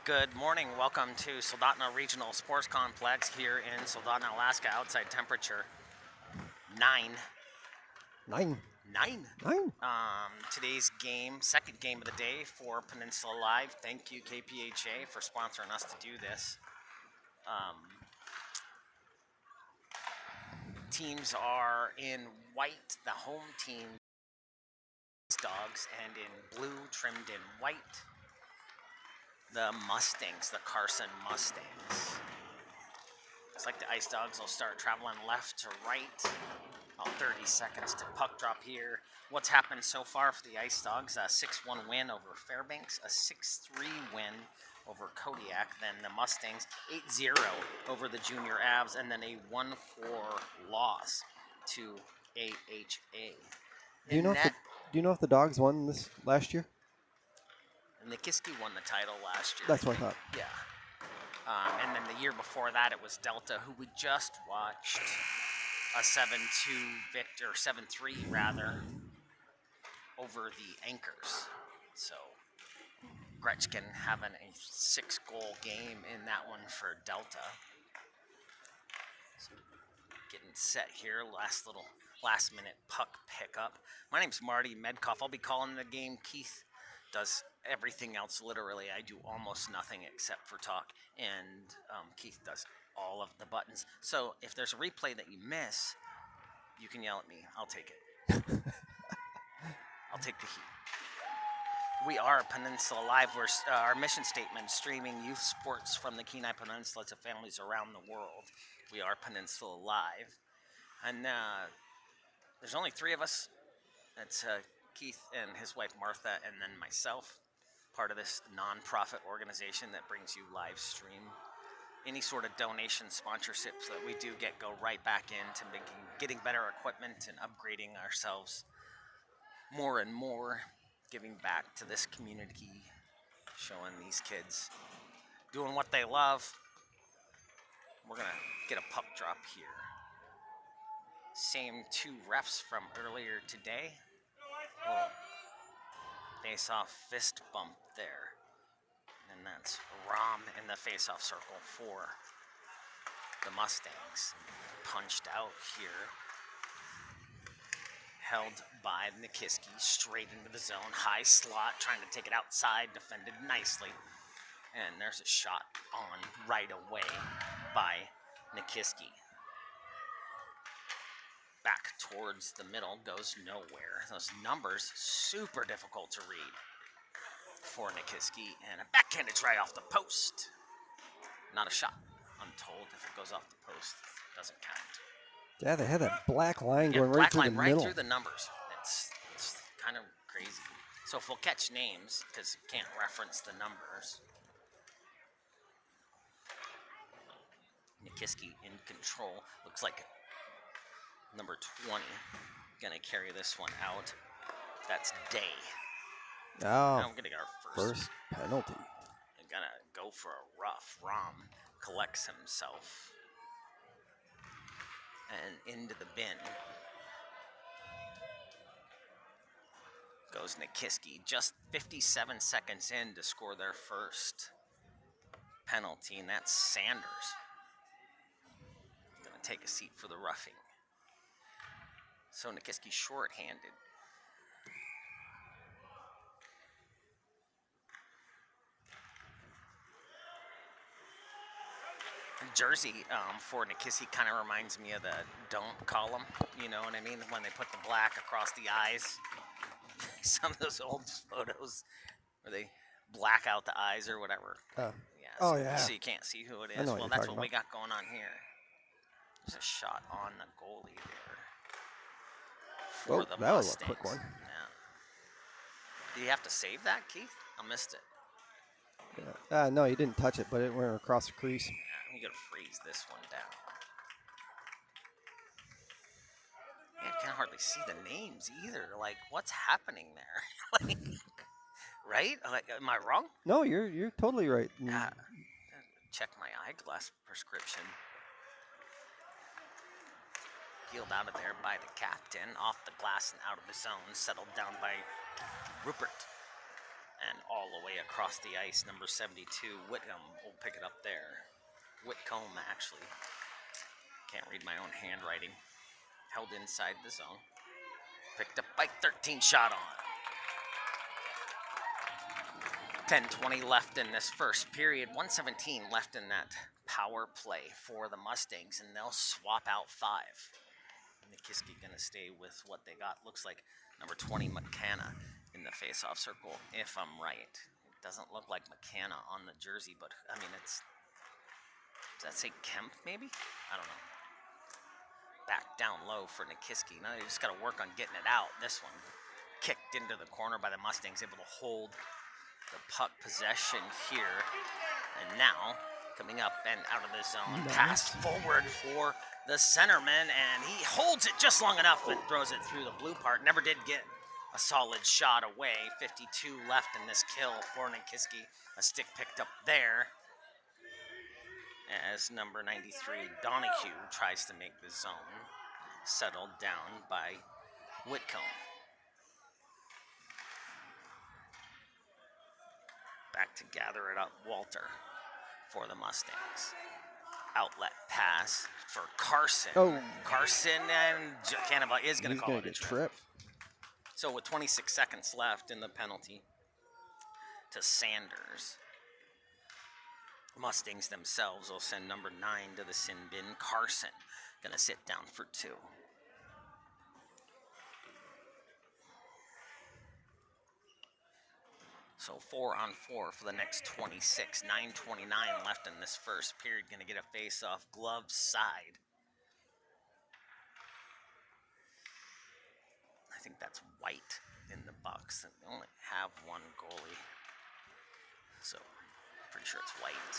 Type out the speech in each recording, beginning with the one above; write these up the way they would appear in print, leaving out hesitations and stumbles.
Good morning. Welcome to Soldotna Regional Sports Complex here in Soldotna, Alaska. Outside temperature 9. 9. 9. 9. Today's game, second game of the day for Peninsula Live. Thank you, KPHA, for sponsoring us to do this. Teams are in white, the home team dogs, and in blue, trimmed in white, the Mustangs, the Carson Mustangs. Looks like the Ice Dogs will start traveling left to right. About 30 seconds to puck drop here. What's happened so far for the Ice Dogs? A 6-1 win over Fairbanks, a 6-3 win over Kodiak, then the Mustangs 8-0 over the Junior Avs, and then a 1-4 loss to AHA. Do you know if the Dogs won this last year? Nikiski won the title last year. That's what I thought. Yeah. And then the year before that, it was Delta, who we just watched a 7-2 victor, 7-3 rather, over the Anchors. So Gretchkin having a 6-goal game in that one for Delta. So getting set here, last minute puck pickup. My name's Marty Medkoff. I'll be calling the game. Keith does everything else literally. I do almost nothing except for talk, and Keith does all of the buttons. So if there's a replay that you miss, you can yell at me. I'll take it. I'll take the heat. We are Peninsula Live. Our mission statement, streaming youth sports from the Kenai Peninsula to families around the world. We are Peninsula Live. And there's only 3 of us. That's Keith and his wife Martha, and then myself, part of this non-profit organization that brings you live stream. Any sort of donation sponsorships that we do get go right back into getting better equipment and upgrading ourselves more and more, giving back to this community, showing these kids doing what they love. We're gonna get a puck drop here. Same 2 refs from earlier today. Oh, face-off fist bump there. And that's Rom in the face-off circle for the Mustangs. Punched out here. Held by Nikiski, straight into the zone. High slot, trying to take it outside, defended nicely. And there's a shot on right away by Nikiski. Back towards the middle, goes nowhere. Those numbers, super difficult to read for Nikiski. And a backhanded try off the post. Not a shot, I'm told. If it goes off the post, it doesn't count. Yeah, they had that black line going black right through line the right middle. through the numbers. It's kind of crazy. So if we'll catch names, because we can't reference the numbers. Nikiski in control. Looks like number 20. Gonna carry this one out. That's Day. Oh, Now we're gonna get our first penalty. And gonna go for a rough. Rom collects himself. And into the bin goes Nikiski. Just 57 seconds in to score their first penalty, and that's Sanders. Gonna take a seat for the roughing. So Nikiski short-handed. Jersey for Nikiski kind of reminds me of the don't column, you know what I mean? When they put the black across the eyes. Some of those old photos where they black out the eyes or whatever. So you can't see who it is. Well, that's what we got going on here. There's a shot on the goalie there for the Mustangs. That was a quick one. Yeah. Do you have to save that, Keith? I missed it. Yeah. No, you didn't touch it, but it went across the crease. You gotta freeze this one down. Yeah, I can't hardly see the names either. Like, what's happening there? Like, right? Like, am I wrong? No, you're totally right. Check my eyeglass prescription. Peeled out of there by the captain, off the glass and out of the zone, settled down by Rupert. And all all the way across the ice. Number 72, Whitcomb will pick it up there. Whitcomb, actually. Can't read my own handwriting. Held inside the zone. Picked up by 13, shot on. 10:20 left in this first period. 1:17 left in that power play for the Mustangs, and they'll swap out 5. Nikiski going to stay with what they got. Looks like number 20, McCanna, in the face-off circle, if I'm right. It doesn't look like McCanna on the jersey, but, I mean, does that say Kemp, maybe? I don't know. Back down low for Nikiski. Now they just got to work on getting it out. This one kicked into the corner by the Mustangs, able to hold the puck possession here. And now, coming up and out of the zone, pass forward for the centerman, and he holds it just long enough and throws it through the blue part. Never did get a solid shot away. 52 left in this kill for Nikiski. A stick picked up there as number 93, Donahue, tries to make the zone. Settled down by Whitcomb. Back to gather it up, Walter, for the Mustangs. Outlet pass for Carson. Oh. Carson, and Canova is going to call it a trip. So with 26 seconds left in the penalty to Sanders, Mustangs themselves will send number 9 to the sin bin. Carson going to sit down for 2. So 4-on-4 for the next 26. 9:29 left in this first period. Going to get a face-off, glove side. I think that's White in the box. And they only have one goalie. So pretty sure it's White.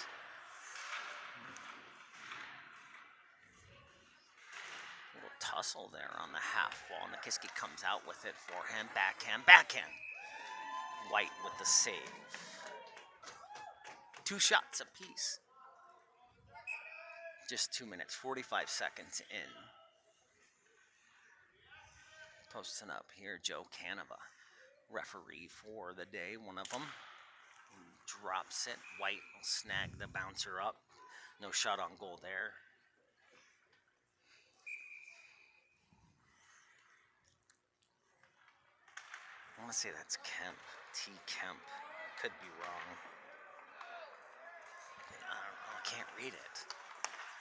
Little tussle there on the half wall. Nikiski comes out with it. Forehand, backhand, backhand. White with the save. 2 shots apiece. Just 2 minutes, 45 seconds in. Posting up here, Joe Canova, referee for the day, one of them. Drops it. White will snag the bouncer up. No shot on goal there. I want to say that's Kemp. T. Kemp. Could be wrong. I don't know. I can't read it.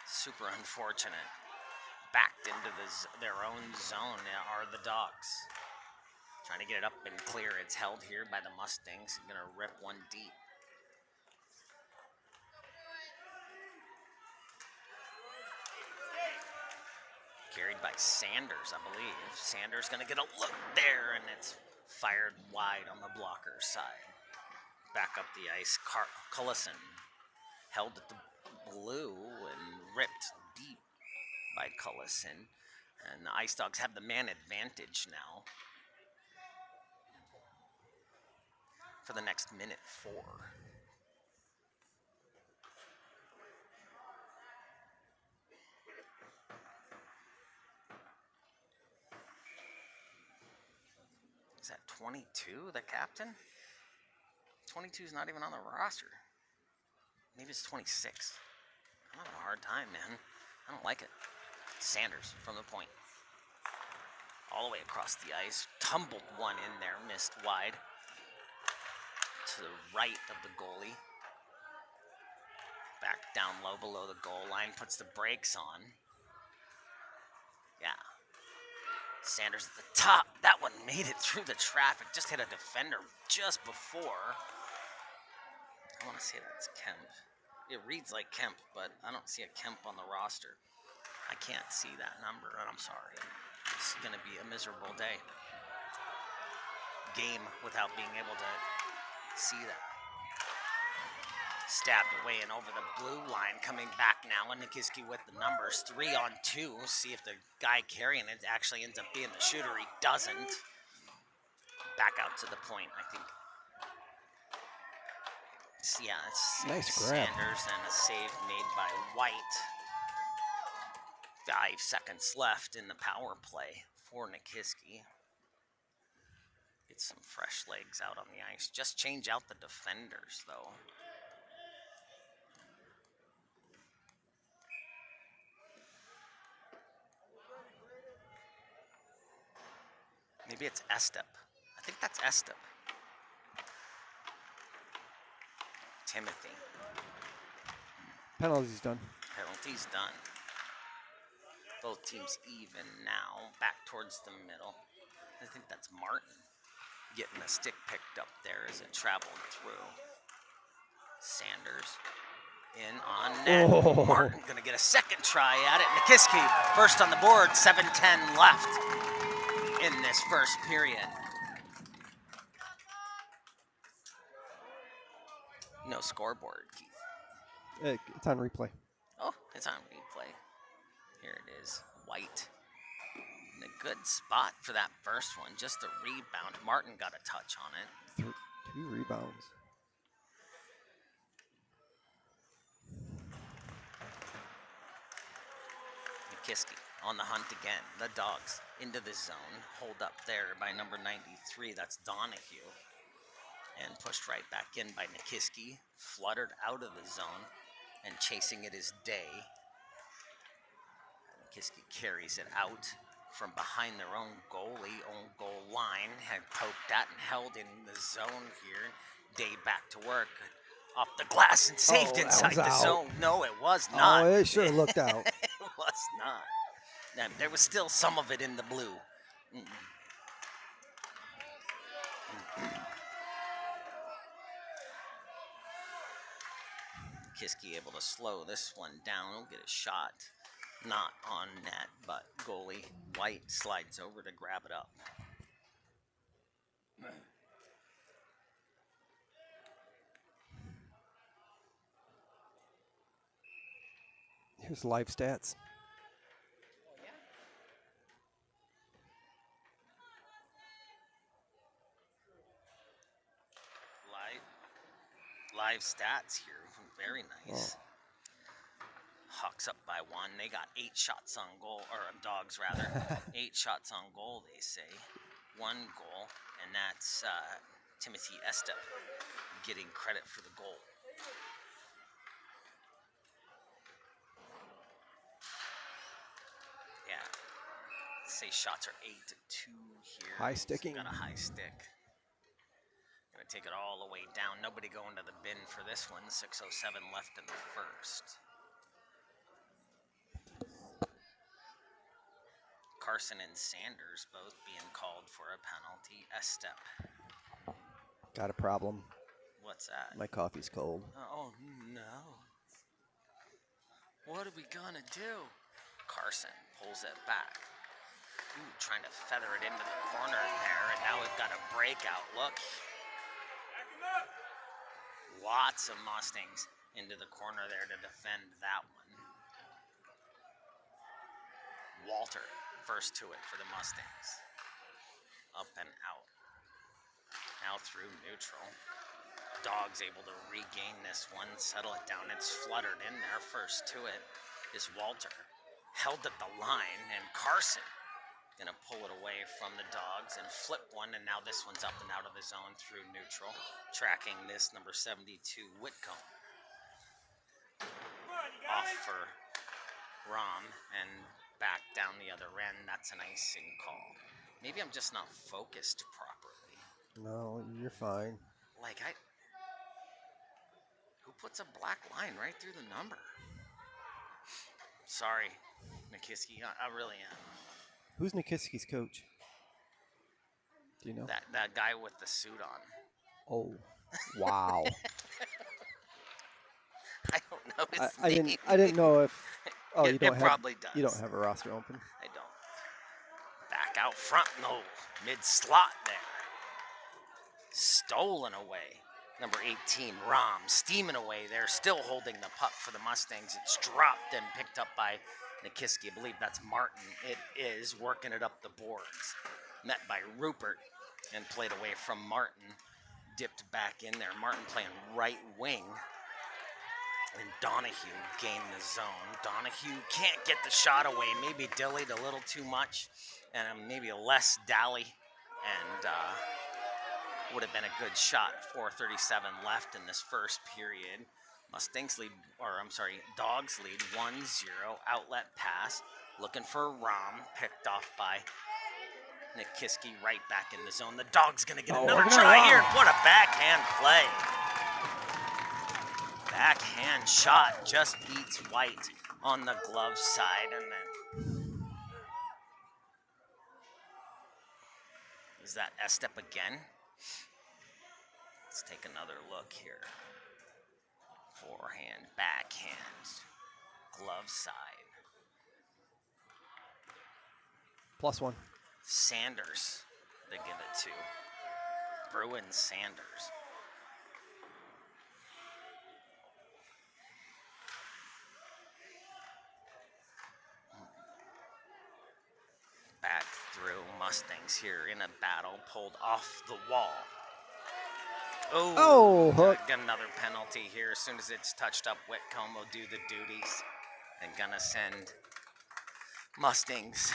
Super unfortunate. Backed into their own zone are the Dogs. Trying to get it up and clear. It's held here by the Mustangs. Going to rip one deep. Carried by Sanders, I believe. Sanders going to get a look there, and it's fired wide on the blocker side. Back up the ice, Cullison held at the blue and ripped deep by Cullison. And the Ice Dogs have the man advantage now for the next minute 4. Is that 22, the captain? 22 is not even on the roster. Maybe it's 26. I'm having a hard time, man. I don't like it. Sanders from the point. All the way across the ice. Tumbled one in there, missed wide. To the right of the goalie. Back down low below the goal line. Puts the brakes on. Yeah. Sanders at the top. That one made it through the traffic. Just hit a defender just before. I want to say that's Kemp. It reads like Kemp, but I don't see a Kemp on the roster. I can't see that number, and I'm sorry. It's going to be a miserable day. Game without being able to see that. Stabbed away and over the blue line, coming back now, and Nikiski with the numbers. 3-on-2. See if the guy carrying it actually ends up being the shooter. He doesn't. Back out to the point, I think. Yeah, it's nice grab. Sanders and a save made by White. 5 seconds left in the power play for Nikiski. Get some fresh legs out on the ice. Just change out the defenders, though. Maybe it's Estep. I think that's Estep. Timothy. Penalty's done. Penalty's done. Both teams even now. Back towards the middle. I think that's Martin getting the stick picked up there as it traveled through. Sanders in on net. Oh. Martin going to get a second try at it. Nikiski first on the board. 7:10 left in this first period. No scoreboard, Keith. It's on replay. Oh, it's on replay. Here it is. White. In a good spot for that first one. Just a rebound. Martin got a touch on it. 2 rebounds. Nikiski on the hunt again. The Dogs into the zone. Hold up there by number 93. That's Donahue. And pushed right back in by Nikiski. Fluttered out of the zone. And chasing it is Day. Nikiski carries it out from behind their own goalie, own goal line. Had poked at and held in the zone here. Day back to work. Off the glass and saved inside the zone. No, it was not. Oh, it sure looked out. It was not. Now, there was still some of it in the blue. Nikiski able to slow this one down. He'll get a shot. Not on net, but goalie White slides over to grab it up. Here's live stats. Live stats here. Very nice. Oh. Hawks up by 1. They got 8 shots on goal, or Dogs rather. 8 shots on goal, they say. 1 goal, and that's Timothy Estep getting credit for the goal. Yeah. Say shots are 8-2 here. High sticking. Got a high stick. Gonna take it all the way down. Nobody going to the bin for this one. 6:07 left in the first. Carson and Sanders both being called for a penalty. Estep. Got a problem. What's that? My coffee's cold. Oh no. What are we gonna do? Carson pulls it back. Ooh, trying to feather it into the corner there, and now we've got a breakout. Look. Lots of Mustangs into the corner there to defend that one. Walter first to it for the Mustangs. Up and out. Now through neutral. Dogs able to regain this one, settle it down. It's fluttered in there. First to it is Walter. Held at the line, and Carson gonna pull it away from the Dogs and flip one, and now this one's up and out of the zone through neutral. Tracking this, number 72, Whitcomb. Off for Rom, and back down the other end. That's an icing call. Maybe I'm just not focused properly. No, you're fine. Like, who puts a black line right through the number? Sorry, Nikiski, I really am. Who's Nikiski's coach? Do you know? That guy with the suit on. Oh, wow. I don't know his name. I didn't know if. Oh, it probably does. You don't have a roster open. I don't. Back out front, no. Mid slot there. Stolen away. Number 18, Rom, steaming away there, still holding the puck for the Mustangs. It's dropped and picked up by Nikiski. I believe that's Martin. It is working it up the boards. Met by Rupert and played away from Martin. Dipped back in there. Martin playing right wing. And Donahue gained the zone. Donahue can't get the shot away. Maybe dillied a little too much. And maybe less dally. And would have been a good shot. 4:37 left in this first period. Dogs lead 1-0. Outlet pass. Looking for Rom. Picked off by Nikiski right back in the zone. The Dog's going to get another try here. What a backhand play. Backhand shot just beats White on the glove side. And then is that Estep again? Let's take another look here. Forehand, backhand, glove side. +1. Sanders, they give it to. Bruin Sanders. Back through. Mustangs here in a battle, pulled off the wall. Oh, hook. Get another penalty here. As soon as it's touched up, Whitcomb will do the duties and gonna send Mustangs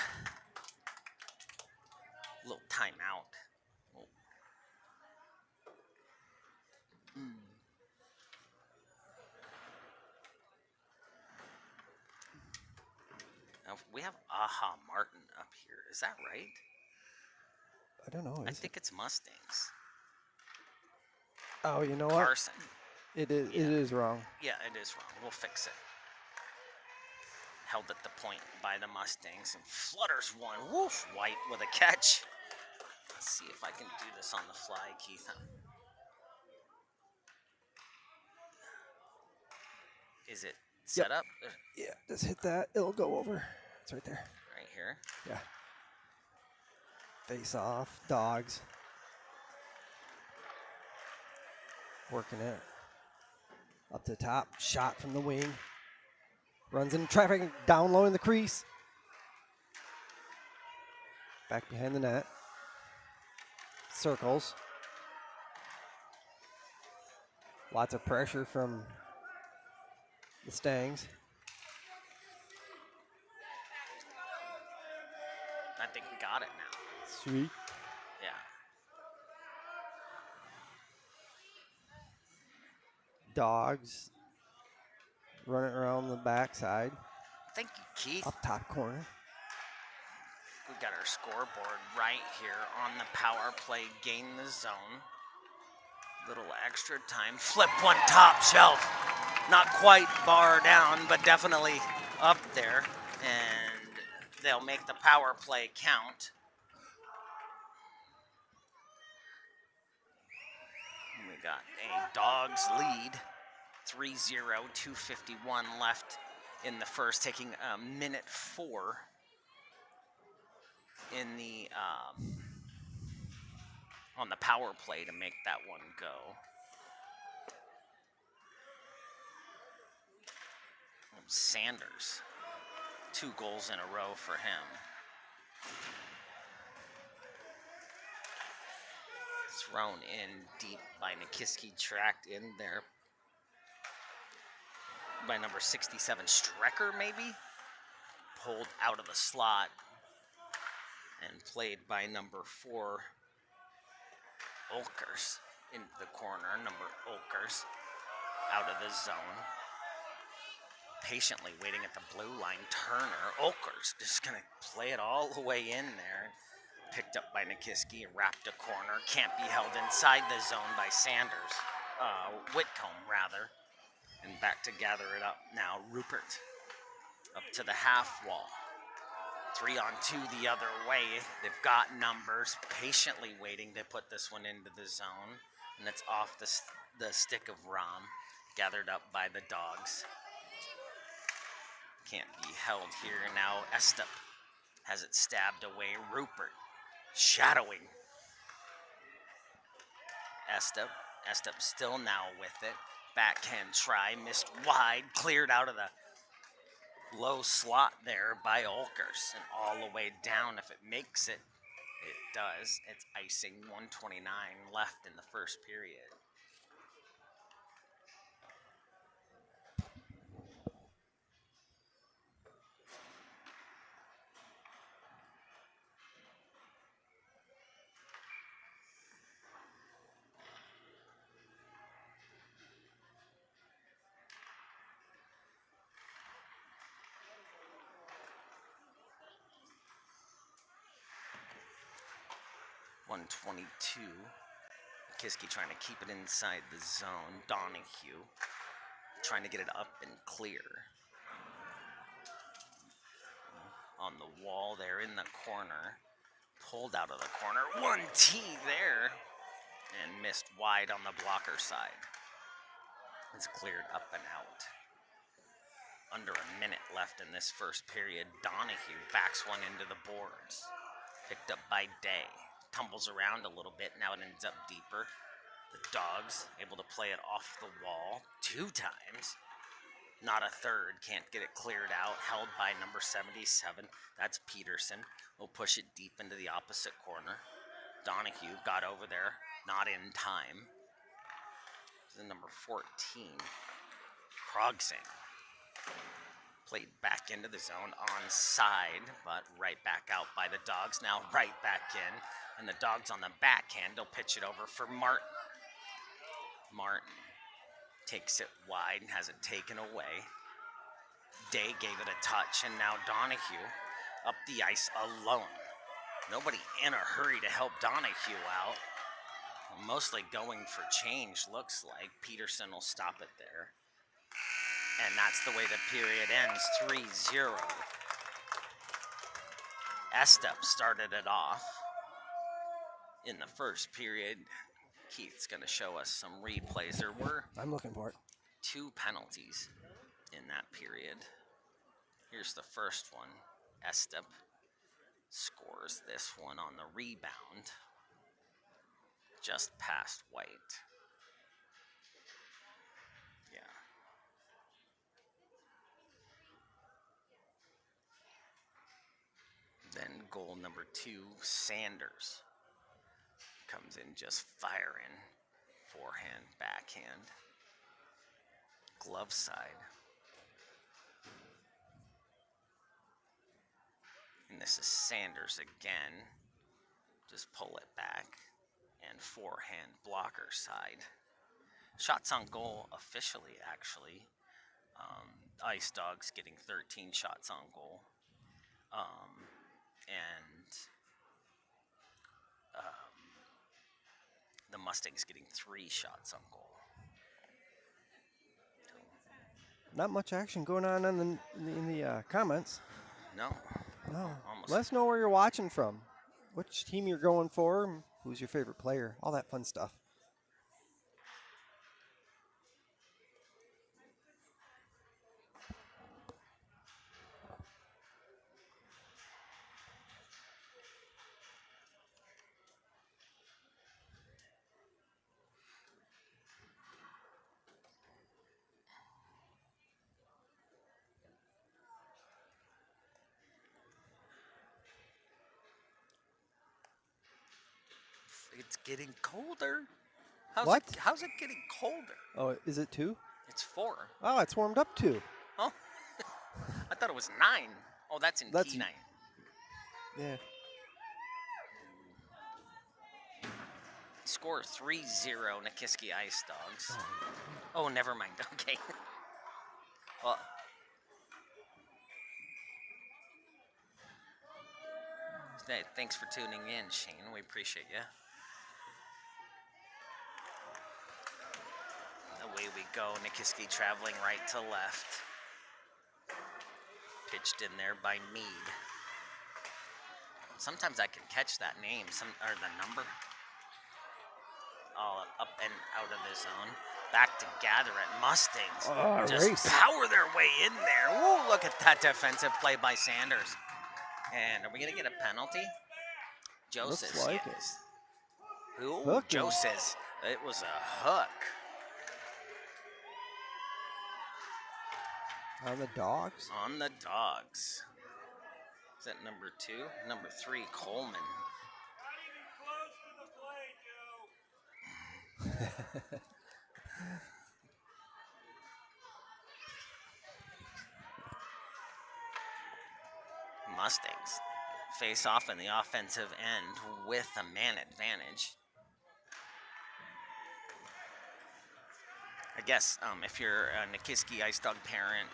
a little timeout. Now, we have Aha Martin up here. Is that right? I don't know. I think it's Mustangs. Oh, you know what? Carson. It is. Yeah. It is wrong. Yeah, it is wrong. We'll fix it. Held at the point by the Mustangs and flutters one. Woof! White with a catch. Let's see if I can do this on the fly, Keith. Is it set up? Yeah, just hit that. It'll go over. It's right there. Right here? Yeah. Face off. Dogs. Working it. Up to the top. Shot from the wing. Runs into traffic. Down low in the crease. Back behind the net. Circles. Lots of pressure from the Stangs. I think we got it now. Sweet. Yeah. Dogs running around the backside. Thank you, Keith. Up top corner. We got our scoreboard right here on the power play. Gain the zone. Little extra time. Flip one top shelf. Not quite bar down, but definitely up there. And they'll make the power play count. We got a Dogs lead. 3-0, 2:51 left in the first, taking minute 4 in the on the power play to make that one go. Sanders, 2 goals in a row for him. Thrown in deep by Nikiski, tracked in there by number 67, Strecker maybe? Pulled out of the slot and played by number 4, Olkers, into the corner. Number Olkers out of the zone. Patiently waiting at the blue line. Turner, Olkers just gonna play it all the way in there. Picked up by Nikiski and wrapped a corner. Can't be held inside the zone by Sanders. Whitcomb, rather. And back to gather it up now. Rupert up to the half wall. 3-on-2 the other way. They've got numbers. Patiently waiting to put this one into the zone. And it's off the stick of Rom. Gathered up by the Dogs. Can't be held here. Now Estep has it stabbed away. Rupert shadowing Estep. Estep still now with it. Backhand try, missed wide, cleared out of the low slot there by Olkers, and all the way down. If it makes it, it does. It's icing. 1:29 left in the first period. 122. Nikiski trying to keep it inside the zone. Donahue trying to get it up and clear. On the wall there in the corner. Pulled out of the corner. 1T there. And missed wide on the blocker side. It's cleared up and out. Under a minute left in this first period. Donahue backs one into the boards. Picked up by Day. Tumbles around a little bit. Now it ends up deeper. The Dogs able to play it off the wall 2 times. Not a third. Can't get it cleared out. Held by number 77. That's Peterson. Will push it deep into the opposite corner. Donahue got over there. Not in time. The number 14. Krogsing. Played back into the zone onside, but right back out by the Dogs. Now right back in. And the Dogs on the backhand. They'll pitch it over for Martin. Martin takes it wide and has it taken away. Day gave it a touch, and now Donahue up the ice alone. Nobody in a hurry to help Donahue out. Mostly going for change, looks like. Peterson will stop it there. And that's the way the period ends, 3-0. Estep started it off in the first period. Keith's going to show us some replays. There were I'm looking for it. 2 penalties in that period. Here's the first one. Estep scores this one on the rebound. Just past White. Yeah. Then goal number 2, Sanders. Comes in just firing. Forehand, backhand. Glove side. And this is Sanders again. Just pull it back. And forehand, blocker side. Shots on goal officially, actually. Ice Dogs getting 13 shots on goal. The Mustangs getting 3 shots on goal. Not much action going on in the comments. No. No. Almost. Let us know where you're watching from, which team you're going for, who's your favorite player, all that fun stuff. It's getting colder. What? How's it getting colder? Oh, is it 2? It's 4. Oh, it's warmed up 2. Oh, I thought it was 9. Oh, that's in T9. Yeah. Score 3-0, Nikiski Ice Dogs. Oh, never mind. Okay. Well, thanks for tuning in, Shane. We appreciate you. Away we go. Nikiski traveling right to left. Pitched in there by Mead. Sometimes I can catch that name, or the number. All up and out of the zone. Back to gather at Mustangs. Oh, Just race. power their way in there. Woo, look at that defensive play by Sanders. And are we going to get a penalty? Joe Looks says like yes. Who? Hooking. Joe says it was a hook. On the Dogs? On the Dogs. Is that number 2? Number 3, Coleman. Mustangs face off in the offensive end with a man advantage. I guess if you're a Nikiski Ice Dog parent,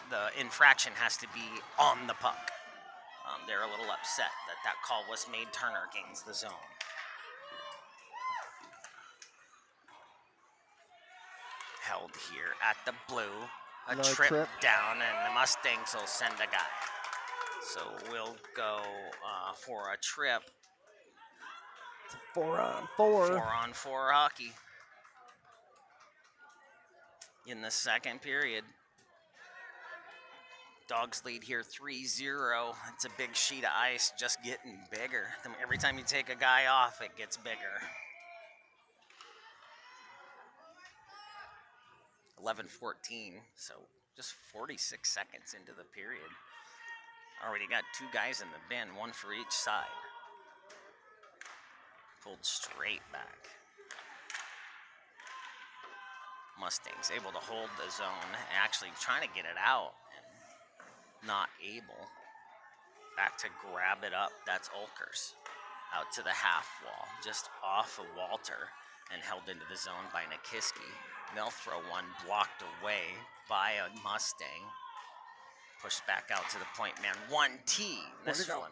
the infraction has to be on the puck. They're a little upset that that call was made. Turner gains the zone. Held here at the blue. A Another trip trip. down, and the Mustangs will send a guy. So we'll go for a trip. It's a 4-on-4. 4-on-4 hockey in the second period. Dogs lead here 3-0. It's a big sheet of ice just getting bigger. Every time you take a guy off, it gets bigger. 11-14, so just 46 seconds into the period. Already got 2 guys in the bin, 1 for each side. Pulled straight back. Mustangs able to hold the zone, actually trying to get it out and not able. Back to grab it up, that's Olkers. Out to the half wall, just off of Walter and held into the zone by Nikiski. They'll throw one blocked away by a Mustang. Pushed back out to the point man. 1T. This one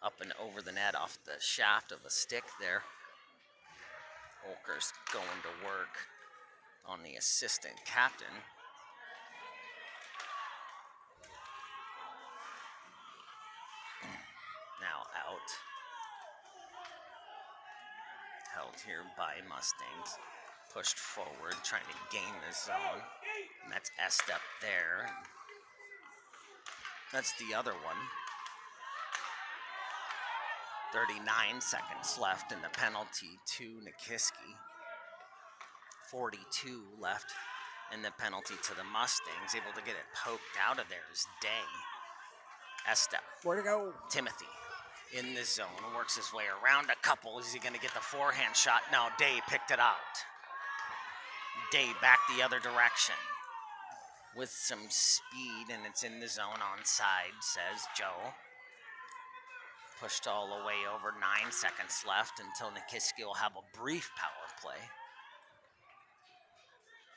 up and over the net off the shaft of a stick there. Olkers going to work on the assistant captain. Now out. Held here by Mustangs. Pushed forward, trying to gain the zone. And that's Estep there. That's the other one. 39 seconds left in the penalty to Nikiski. 42 left in the penalty to the Mustangs. Able to get it poked out of there is Day. Estep. Where to go? Timothy in the zone. Works his way around a couple. Is he going to get the forehand shot? No, Day picked it out. Day back the other direction with some speed, and it's in the zone onside, says Joe. Pushed all the way over, 9 seconds left until Nikiski will have a brief power play.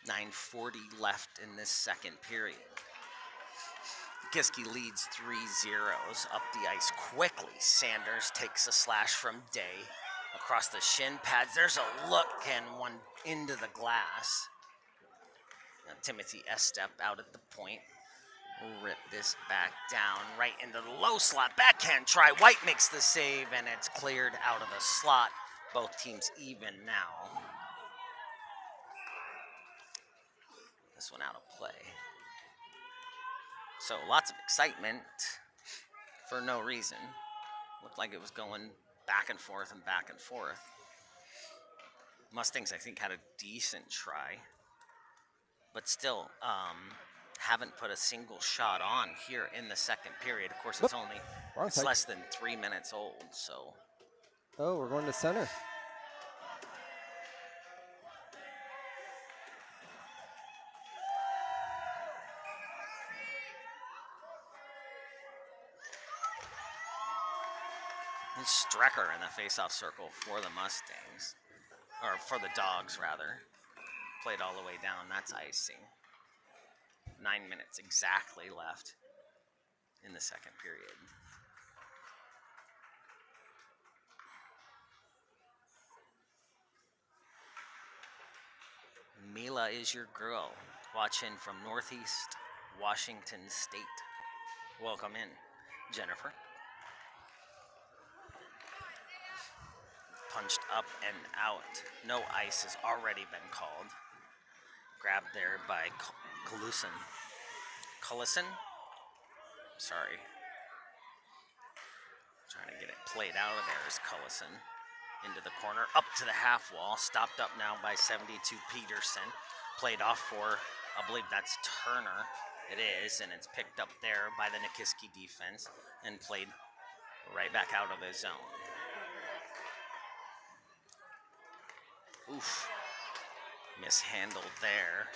9:40 left in this second period. Nikiski leads 3-0 up the ice quickly. Sanders takes a slash from Day across the shin pads. There's a look and one into the glass. Now Timothy Estep out at the point. Rip this back down right into the low slot. Backhand try. White makes the save, and it's cleared out of the slot. Both teams even now. This one out of play. So lots of excitement for no reason. Looked like it was going back and forth and back and forth. Mustangs, I think, had a decent try, but still haven't put a single shot on here in the second period. Of course, it's only less than 3 minutes old, so. Oh, we're going to center. It's Strecker in the face-off circle for the Mustangs, or for the Dogs, rather. Played all the way down. That's icing. 9 minutes exactly left in the second period. Mila is your girl, watching from Northeast Washington State. Welcome in, Jennifer. Punched up and out. No ice has already been called. Grabbed there by Collison. Sorry. Trying to get it played out of there is Collison. Into the corner, up to the half wall. Stopped up now by 72 Peterson. Played off for, I believe that's Turner. It is, and it's picked up there by the Nikiski defense and played right back out of the zone. Oof. Mishandled there.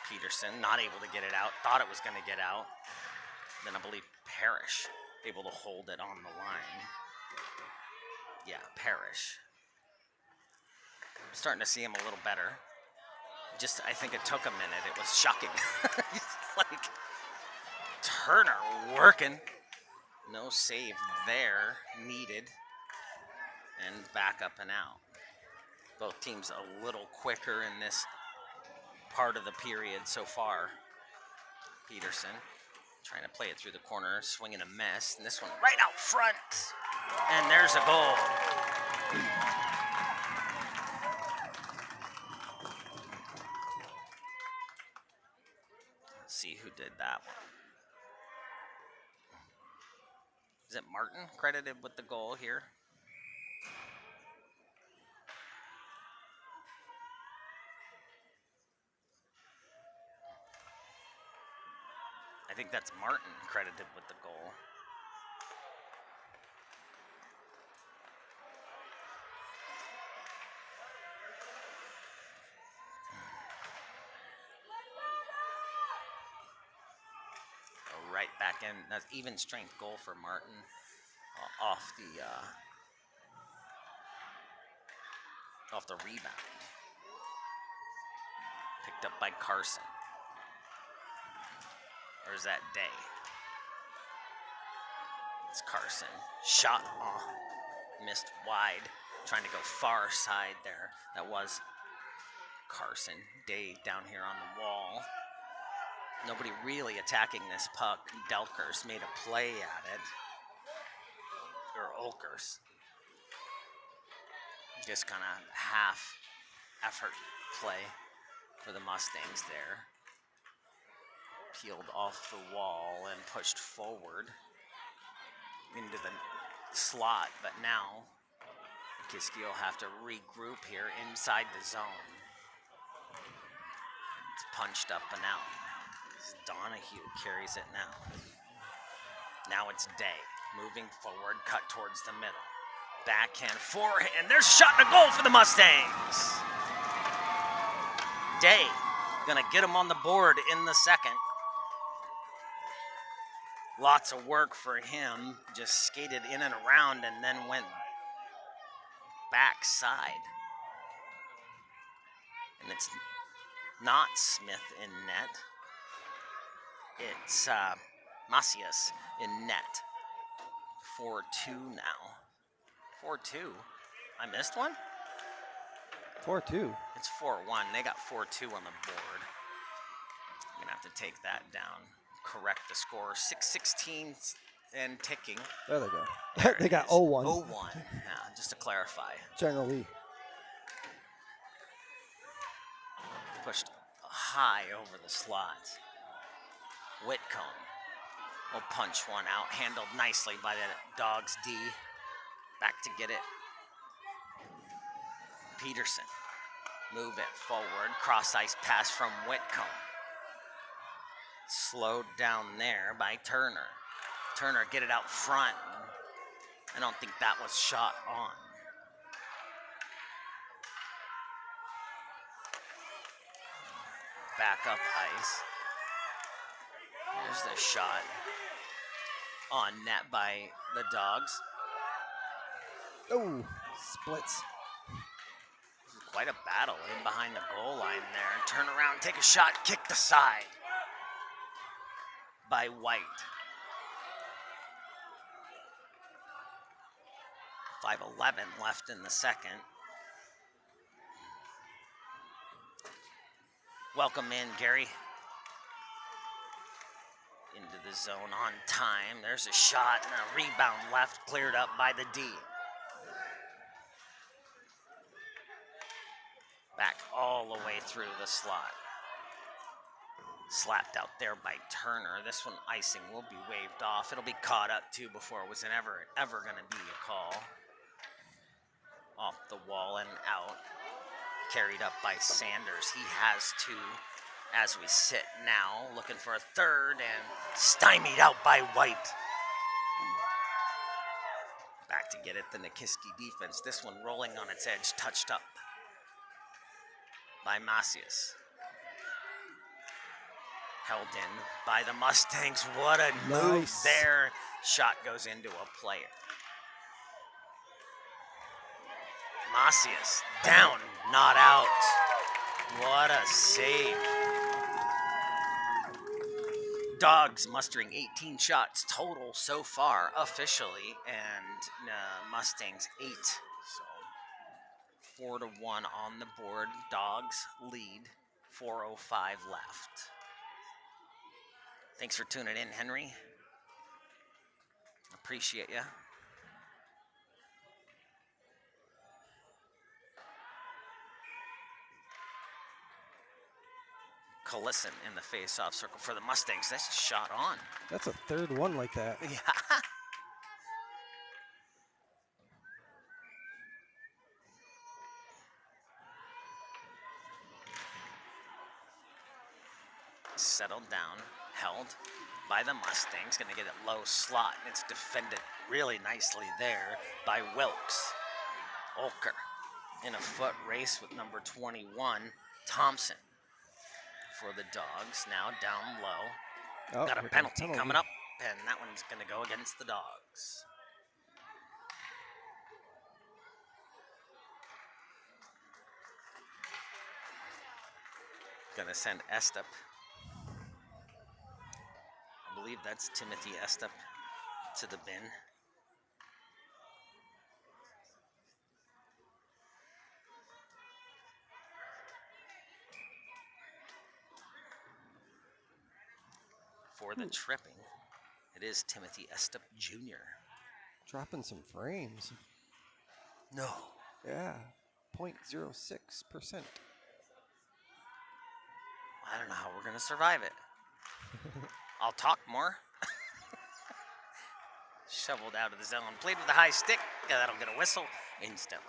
Peterson not able to get it out. Thought it was going to get out. Then I believe Parrish able to hold it on the line. Yeah, Parrish. Starting to see him a little better. I think it took a minute. It was shocking. Like Turner working. No save there needed. And back up and out. Both teams a little quicker in this part of the period so far. Peterson trying to play it through the corner, swinging a miss. And this one right out front. And there's a goal. Let's see who did that one. Is it Martin credited with the goal here? I think that's Martin credited with the goal. Right back in. That's even strength goal for Martin off the rebound. Picked up by Carson. Or is that Day? It's Carson. Shot missed wide. Trying to go far side there. That was Carson. Day down here on the wall. Nobody really attacking this puck. Delkers made a play at it. Or Olkers. Just kind of half effort play for the Mustangs there. Peeled off the wall and pushed forward into the slot. But now Nikiski will have to regroup here inside the zone. It's punched up and out. Donahue carries it now. Now it's Day. Moving forward, cut towards the middle. Backhand, forehand. There's a shot and a goal for the Mustangs. Day gonna get him on the board in the second. Lots of work for him. Just skated in and around and then went backside. And it's not Smith in net. It's Macias in net. 4-2 now. 4-2. I missed one? 4-2. It's 4-1. They got 4-2 on the board. I'm going to have to take that down. Correct the score. 6:16 and ticking. There they go. There they got is. 0-1. 0-1. Yeah, just to clarify. General Lee. Pushed high over the slot. Whitcomb will punch one out. Handled nicely by the Dogs D. Back to get it. Peterson. Move it forward. Cross ice pass from Whitcomb. Slowed down there by Turner. Turner get it out front. I don't think that was shot on. Back up ice. There's the shot on net by the Dogs. Oh, splits. Quite a battle in behind the goal line there. Turn around, take a shot, kick the side by White. 5:11 left in the second. Welcome in, Gary. Into the zone on time. There's a shot and a rebound left, cleared up by the D. Back all the way through the slot. Slapped out there by Turner. This one icing will be waved off. It'll be caught up too before it was ever going to be a call. Off the wall and out. Carried up by Sanders. He has two as we sit now. Looking for a third and stymied out by White. Back to get it, the Nikiski defense. This one rolling on its edge, touched up by Macias. Held in by the Mustangs. What a move there. Shot goes into a player. Macias down, not out. What a save. Dogs mustering 18 shots total so far officially, and Mustangs 8. So 4-1 on the board. Dogs lead. 4:05 left. Thanks for tuning in, Henry. Appreciate you. Collison in the face-off circle for the Mustangs. That's shot on. That's a third one like that. Yeah. Settled down, held by the Mustangs. Going to get it low slot, and it's defended really nicely there by Wilkes. Olker in a foot race with number 21, Thompson, for the Dogs. Now down low. Oh, Got a penalty coming up, and that one's going to go against the Dogs. Going to send Estep. I believe that's Timothy Estep to the bin. For the tripping, it is Timothy Estep Jr. Dropping some frames. No. Yeah, 0.06%. I don't know how we're going to survive it. I'll talk more. Shoveled out of the zone. Played with a high stick. Yeah, that'll get a whistle instantly.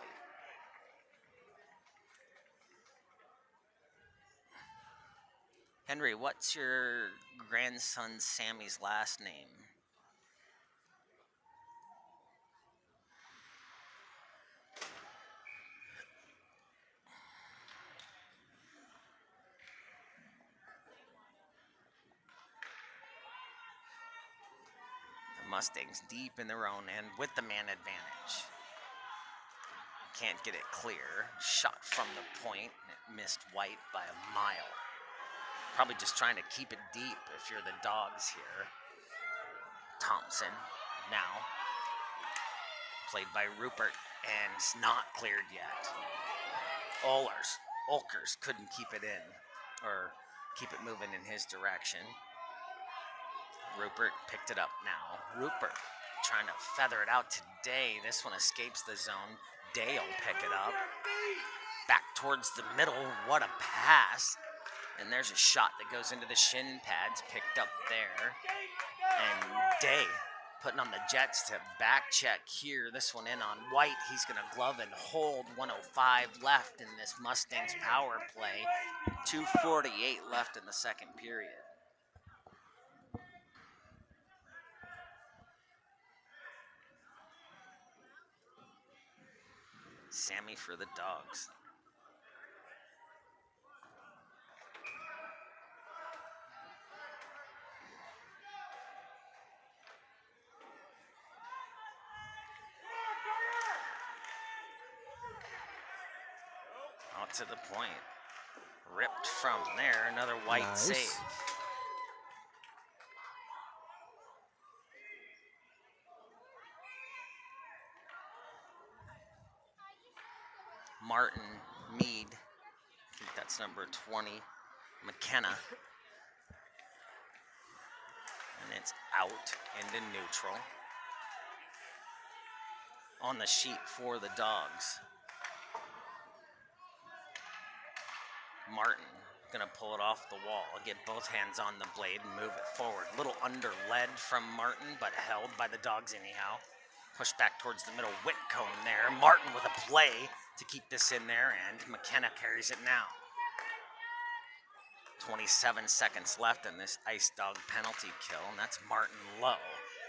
Henry, what's your grandson Sammy's last name? The Mustangs deep in their own end with the man advantage. Can't get it clear. Shot from the point. It missed White by a mile. Probably just trying to keep it deep if you're the Dogs here. Thompson now. Played by Rupert, and it's not cleared yet. Olkers couldn't keep it in, or keep it moving in his direction. Rupert picked it up now. Rupert trying to feather it out today. This one escapes the zone. Day will pick it up. Back towards the middle. What a pass. And there's a shot that goes into the shin pads, picked up there. And Day putting on the Jets to back check here. This one in on White. He's going to glove and hold. 1:05 left in this Mustangs power play. 2:48 left in the second period. Sammy for the Dogs. Out to the point. Ripped from there. Another White Nice. save. Martin, Mead. I think that's number 20. McKenna. And it's out into neutral. On the sheet for the Dogs. Martin gonna pull it off the wall, get both hands on the blade and move it forward. Little under lead from Martin, but held by the Dogs anyhow. Pushed back towards the middle. Whitcomb there. Martin with a play to keep this in there, and McKenna carries it now. 27 seconds left in this Ice Dog penalty kill, and that's Martin low.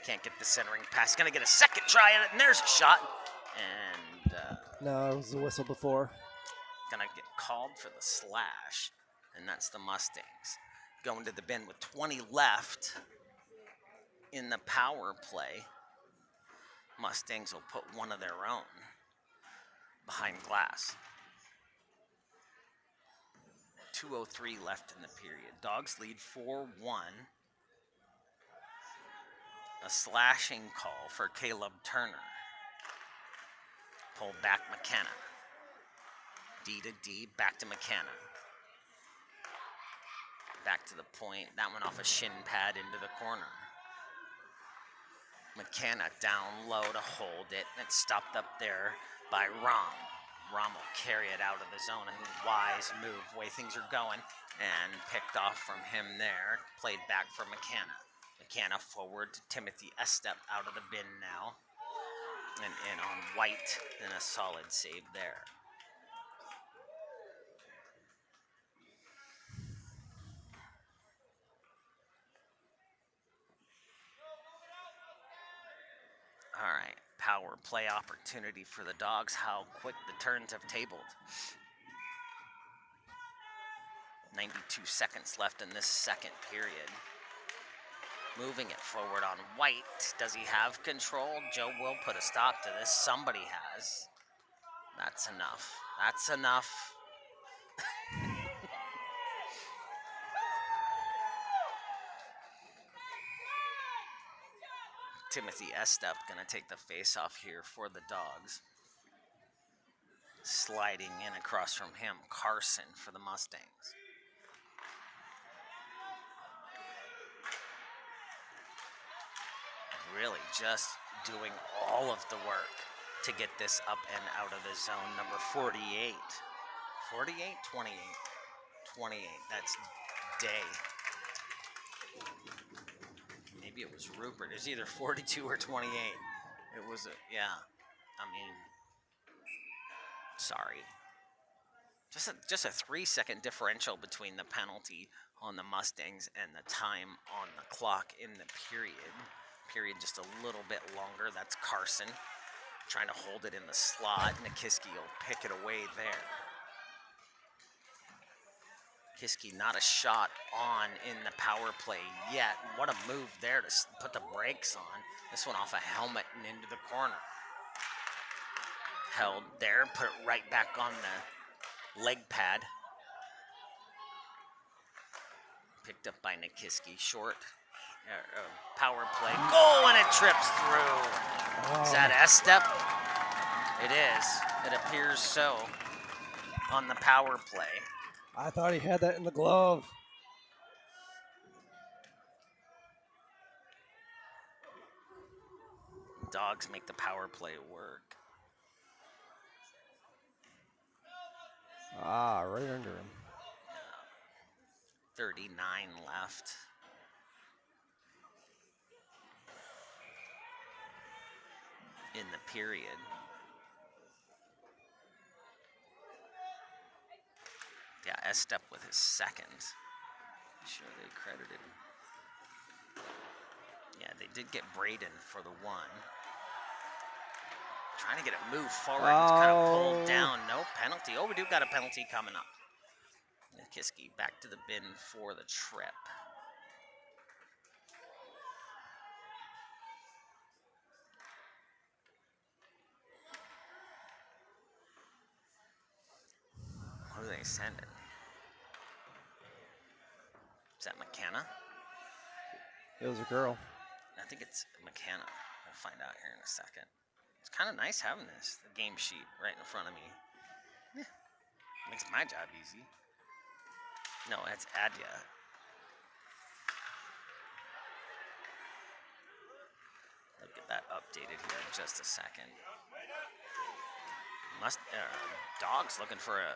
Can't get the centering pass. Gonna get a second try at it, and there's a shot. And No, it was a whistle before. gonna get called for the slash, and that's the Mustangs. Going to the bin with 20 left in the power play. Mustangs will put one of their own behind glass. 2:03 left in the period. Dogs lead 4-1. A slashing call for Caleb Turner. Pulled back McKenna. D to D, back to McKenna. Back to the point. That one off a shin pad into the corner. McKenna down low to hold it. And it's stopped up there by Rom. Rom will carry it out of the zone. A wise move, way things are going. And picked off from him there. Played back for McKenna. McKenna forward to Timothy Estep out of the bin now. And in on White, and a solid save there. All right, power play opportunity for the Dogs. How quick the turns have tabled. 92 seconds left in this second period. Moving it forward on White. Does he have control? Joe will put a stop to this. Somebody has. That's enough. That's enough. Timothy Estep going to take the face off here for the Dogs. Sliding in across from him, Carson for the Mustangs. Really just doing all of the work to get this up and out of the zone. Number 48. 48? 28. 28. That's Day. Maybe it was Rupert. It was either 42 or 28. It was yeah. I mean, sorry. Just a 3-second differential between the penalty on the Mustangs and the time on the clock in the period. Period just a little bit longer. That's Carson trying to hold it in the slot. Nikiski will pick it away there. Nikiski not a shot on in the power play yet. What a move there to put the brakes on. This one off a helmet and into the corner. Held there, put it right back on the leg pad. Picked up by Nikiski, short. Power play, goal, and it trips through. Oh. Is that Estep? It is. It appears so on the power play. I thought he had that in the glove. Dogs make the power play work. Right under him. 39 left. In the period. Yeah, Estep with his second. Sure they credited him. Yeah, they did get Braden for the one. Trying to get it moved forward. It's kind of pulled down. No penalty. Oh, we do got a penalty coming up. Nikiski back to the bin for the trip. Who are they sending? Is that McKenna? It was a girl. I think it's McKenna. We'll find out here in a second. It's kind of nice having the game sheet right in front of me. Yeah. Makes my job easy. No, it's Adya. I'll get that updated here in just a second. Dogs looking for a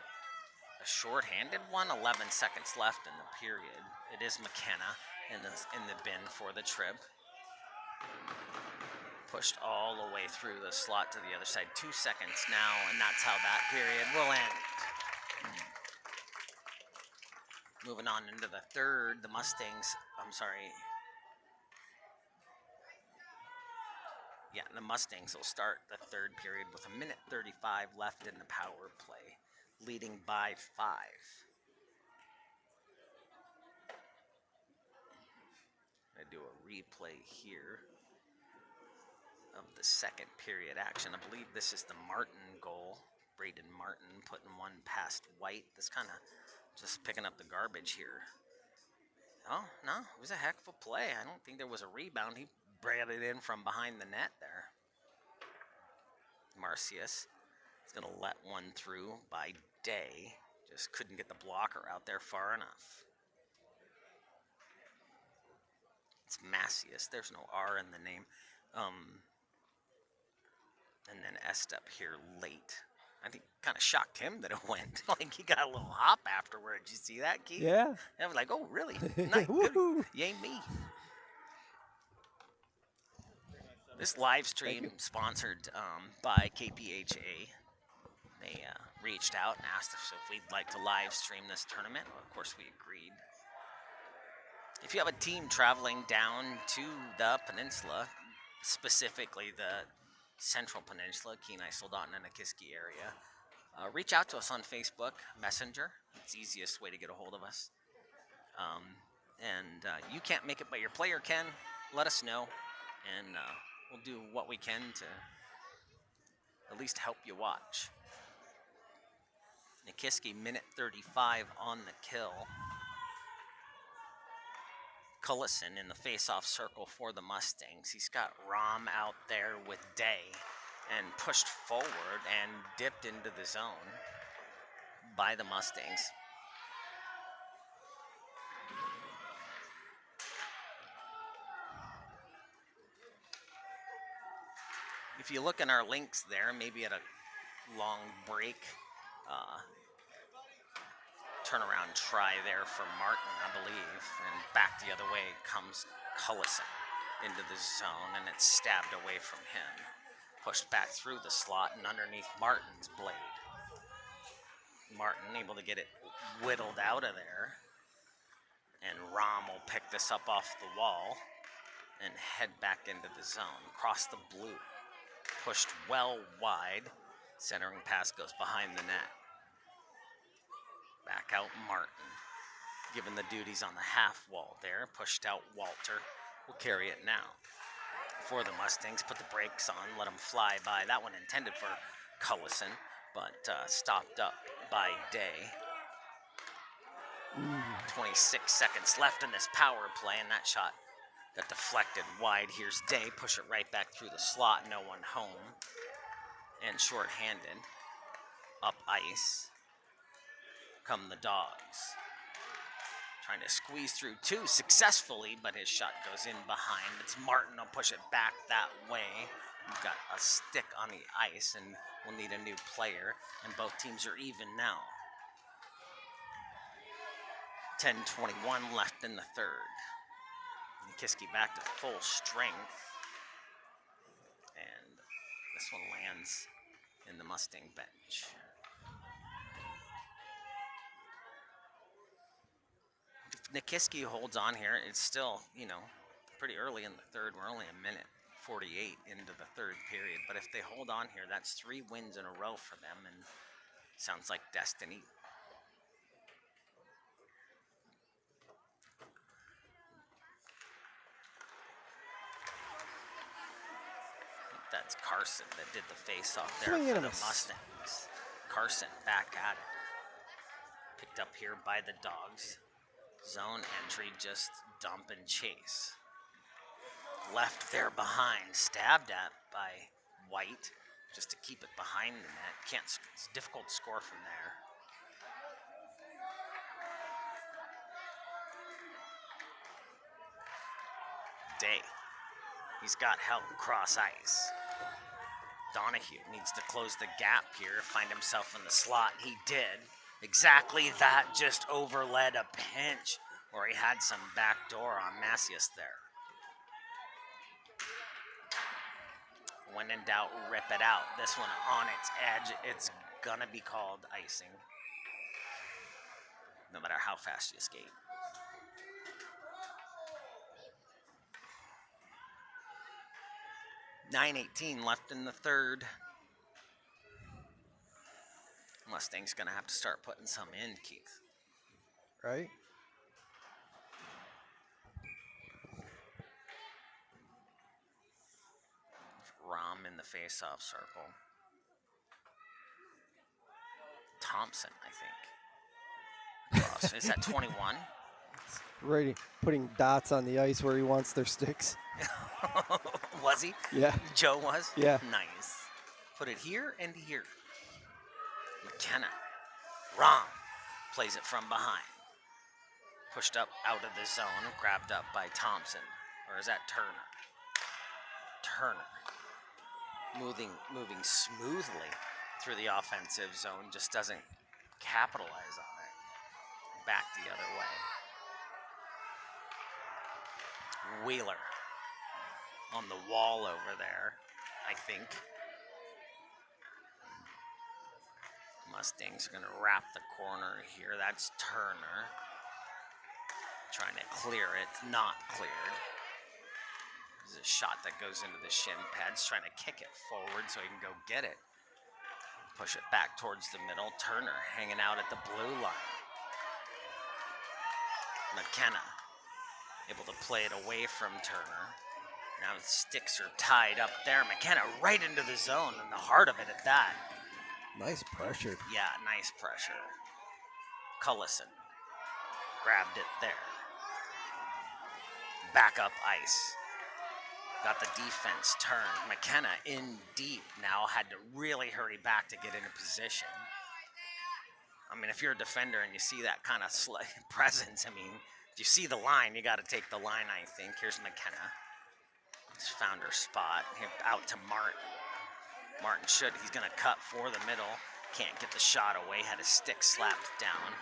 short-handed one. 11 seconds left in the period. It is McKenna in the bin for the trip. Pushed all the way through the slot to the other side. 2 seconds now, and that's how that period will end. Moving on into the third, the Mustangs, Yeah, the Mustangs will start the third period with 1:35 left in the power play, leading by 5. I do a replay here of the second period action. I believe this is the Martin goal. Braden Martin putting one past White. This kind of just picking up the garbage here. Oh, no, it was a heck of a play. I don't think there was a rebound. He brought it in from behind the net there. Marcius is going to let one through by Day. Just couldn't get the blocker out there far enough. It's Macias. There's no R in the name. And then Estep here late. I think kind of shocked him that it went. Like he got a little hop afterward. Did you see that, Keith? Yeah. I was like, oh, really? Nice. Good. Yay me. This live stream sponsored by KPHA. They reached out and asked us if we'd like to live stream this tournament. Well, of course, we agreed. If you have a team traveling down to the peninsula, specifically the Central Peninsula, Kenai, Soldotna, and Nikiski area, reach out to us on Facebook Messenger. It's the easiest way to get a hold of us. You can't make it, but your player can. Let us know, and we'll do what we can to at least help you watch. Nikiski, minute 35 on the kill. Cullison in the face-off circle for the Mustangs. He's got Rom out there with Day and pushed forward and dipped into the zone by the Mustangs. If you look in our links there, maybe at a long break, turnaround try there for Martin, I believe, and back the other way comes Cullison into the zone, and it's stabbed away from him. Pushed back through the slot and underneath Martin's blade. Martin able to get it whittled out of there, and Rom will pick this up off the wall and head back into the zone. Cross the blue. Pushed well wide. Centering pass goes behind the net. Back out Martin. Given the duties on the half wall there. Pushed out Walter. Will carry it now. For the Mustangs, put the brakes on, let them fly by. That one intended for Cullison, but stopped up by Day. 26 seconds left in this power play, and that shot got deflected wide. Here's Day, push it right back through the slot, no one home. And short-handed, up ice, come the Dogs. Trying to squeeze through two successfully, but his shot goes in behind. It's Martin, will push it back that way. We've got a stick on the ice, and we'll need a new player, and both teams are even now. 10:21 left in the third. Nikiski back to full strength. And this one lands in the Mustang bench. If Nikiski holds on here, it's still, pretty early in the third. We're only a minute 48 into the third period. But if they hold on here, that's 3 wins in a row for them, and sounds like destiny. That's Carson that did the face-off there for the Mustangs. Carson back at it. Picked up here by the Dogs. Zone entry, just dump and chase. Left there behind, stabbed at by White, just to keep it behind the net. It's difficult to score from there. Day. He's got help cross ice. Donahue needs to close the gap here, find himself in the slot. He did. Exactly that, just overled a pinch where he had some backdoor on Macias there. When in doubt, rip it out. This one on its edge, it's gonna be called icing. No matter how fast you skate. .9:18 left in the third. Mustang's gonna have to start putting some in, Keith. Right? Rom in the face-off circle. Thompson, I think. Is that 21? Ready, putting dots on the ice where he wants their sticks. Was he? Yeah. Joe was? Yeah. Nice. Put it here and here. McKenna. Wrong. Plays it from behind. Pushed up out of the zone. Grabbed up by Thompson. Or is that Turner? Turner. Moving smoothly through the offensive zone. Just doesn't capitalize on it. Back the other way. Wheeler. On the wall over there, I think. Mustangs are going to wrap the corner here. That's Turner. Trying to clear it. Not cleared. There's a shot that goes into the shin pads. Trying to kick it forward so he can go get it. Push it back towards the middle. Turner hanging out at the blue line. McKenna able to play it away from Turner. Now the sticks are tied up there. McKenna right into the zone, in the heart of it at that. Nice pressure. Yeah, nice pressure. Cullison grabbed it there. Back up ice. Got the defense turned. McKenna in deep now, had to really hurry back to get into position. I mean, if you're a defender and you see that kind of presence, I mean, if you see the line, you got to take the line, I think. Here's McKenna. Just found her spot. Out to Martin. Martin he's going to cut for the middle. Can't get the shot away. Had his stick slapped down.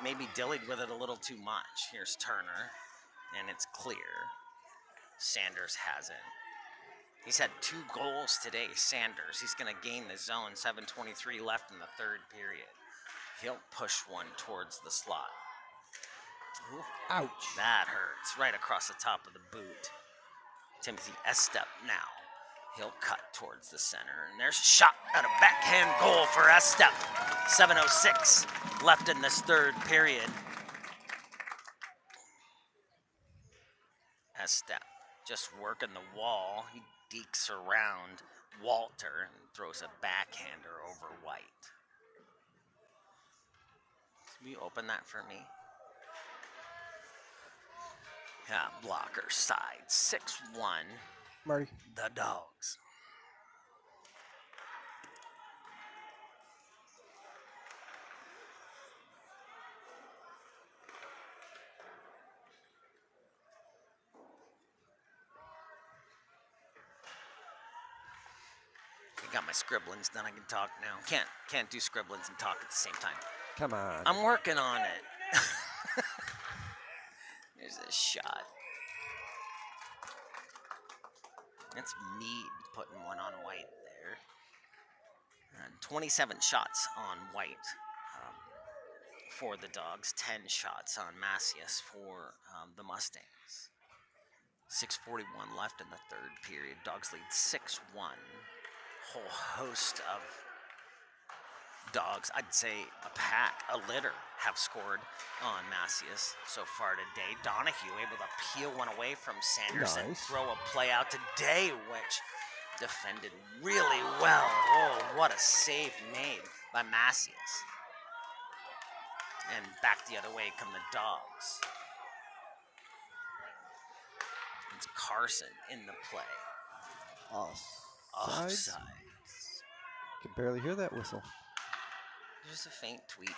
Maybe dillied with it a little too much. Here's Turner. And it's clear. Sanders has it. He's had 2 goals today, Sanders. He's going to gain the zone. 7:23 left in the third period. He'll push one towards the slot. Ooh, ouch. That hurts. Right across the top of the boot. Timothy Estep now. He'll cut towards the center. And there's a shot at a backhand goal for Estep. 7:06 left in this third period. Estep just working the wall. He dekes around Walter and throws a backhander over White. Will you open that for me? Yeah, blocker side. 6-1. Marty. The Dogs. I got my scribblings done. I can talk now. Can't do scribblings and talk at the same time. Come on. I'm working on it. There's a shot. That's Mead putting one on White there. And 27 shots on White for the Dogs. 10 shots on Macias for the Mustangs. 6:41 left in the third period. Dogs lead 6-1. Whole host of Dogs, I'd say a pack, a litter, have scored on Macias so far today. Donahue able to peel one away from Sanders and throw a play out today, which defended really well. Oh, what a save made by Macias. And back the other way come the Dogs. It's Carson in the play. Offside. Can barely hear that whistle. Just a faint tweet.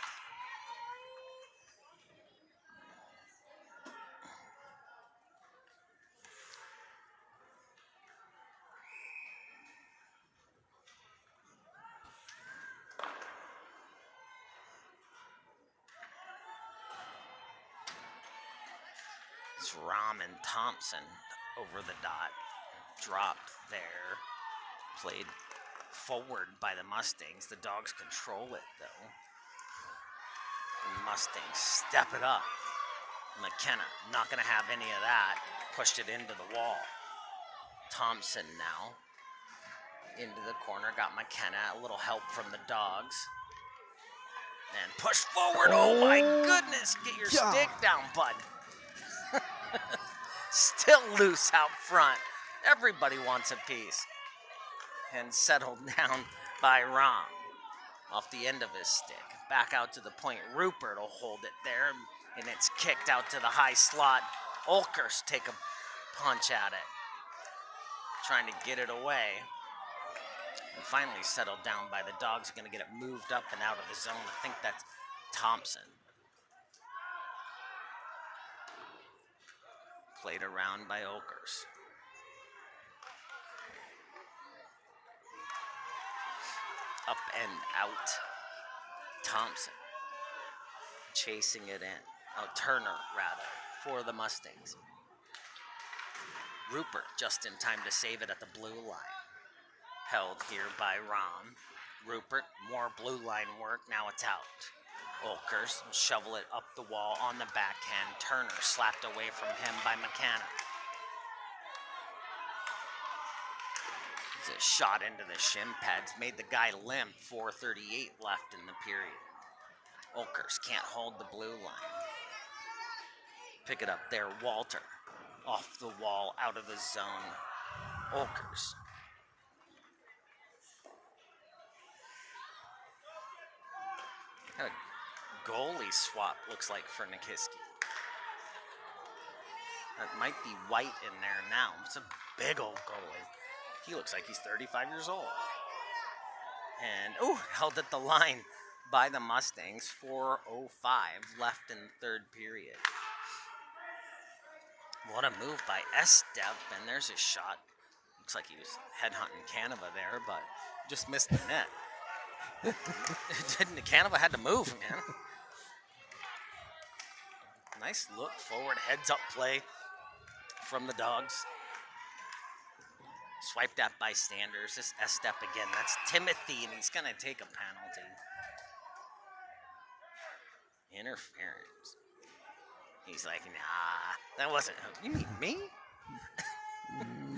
It's Rahm and Thompson over the dot. Dropped there. Played forward by the Mustangs. The Dogs control it, though. And Mustangs step it up. McKenna, not going to have any of that. Pushed it into the wall. Thompson now. Into the corner. Got McKenna. A little help from the Dogs. And push forward. Oh my goodness. Get your stick down, bud. Still loose out front. Everybody wants a piece. And settled down by Rahm. off the end of his stick. Back out to the point. Rupert will hold it there, and it's kicked out to the high slot. Olkers take a punch at it, trying to get it away. And finally settled down by the dogs. Going to get it moved up and out of the zone. I think that's Thompson. Played around by Olkers. Up and out. Thompson chasing it in. Oh, Turner, rather, for the Mustangs. Rupert just in time to save it at the blue line. Held here by Rom. Rupert, more blue line work. Now it's out. Olkers shovel it up the wall on the backhand. Turner slapped away from him by McKenna. It's a shot into the shin pads. Made the guy limp. 4:38 left in the period. Olkers can't hold the blue line. Pick it up there. Walter off the wall, out of the zone. Olkers. A goalie swap looks like for Nikiski. That might be White in there now. It's a big old goalie. He looks like he's 35 years old. And, held at the line by the Mustangs. 4:05 left in the third period. What a move by Estep, and there's his shot. Looks like he was headhunting Canova there, but just missed the net. Canova had to move, man. Nice look forward, heads up play from the dogs. Swiped at by Sanders. This Estep again. That's Timothy, and he's going to take a penalty. Interference. He's like, nah, that wasn't. You mean me?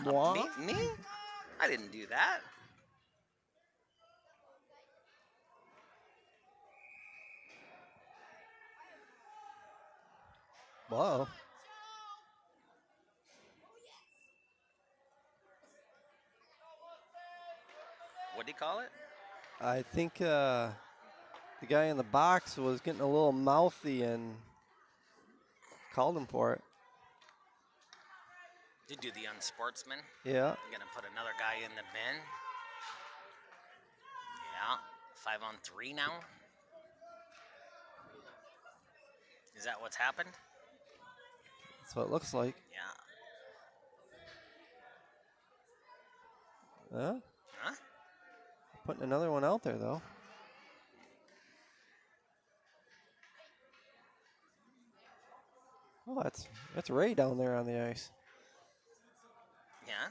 What? Me? I didn't do that. Whoa. What do you call it? I think the guy in the box was getting a little mouthy and called him for it. Did do the unsportsman. Yeah. I'm going to put another guy in the bin. Yeah. 5-on-3 now. Is that what's happened? That's what it looks like. Yeah. Huh? Putting another one out there, though. Oh, that's Ray down there on the ice. Yeah?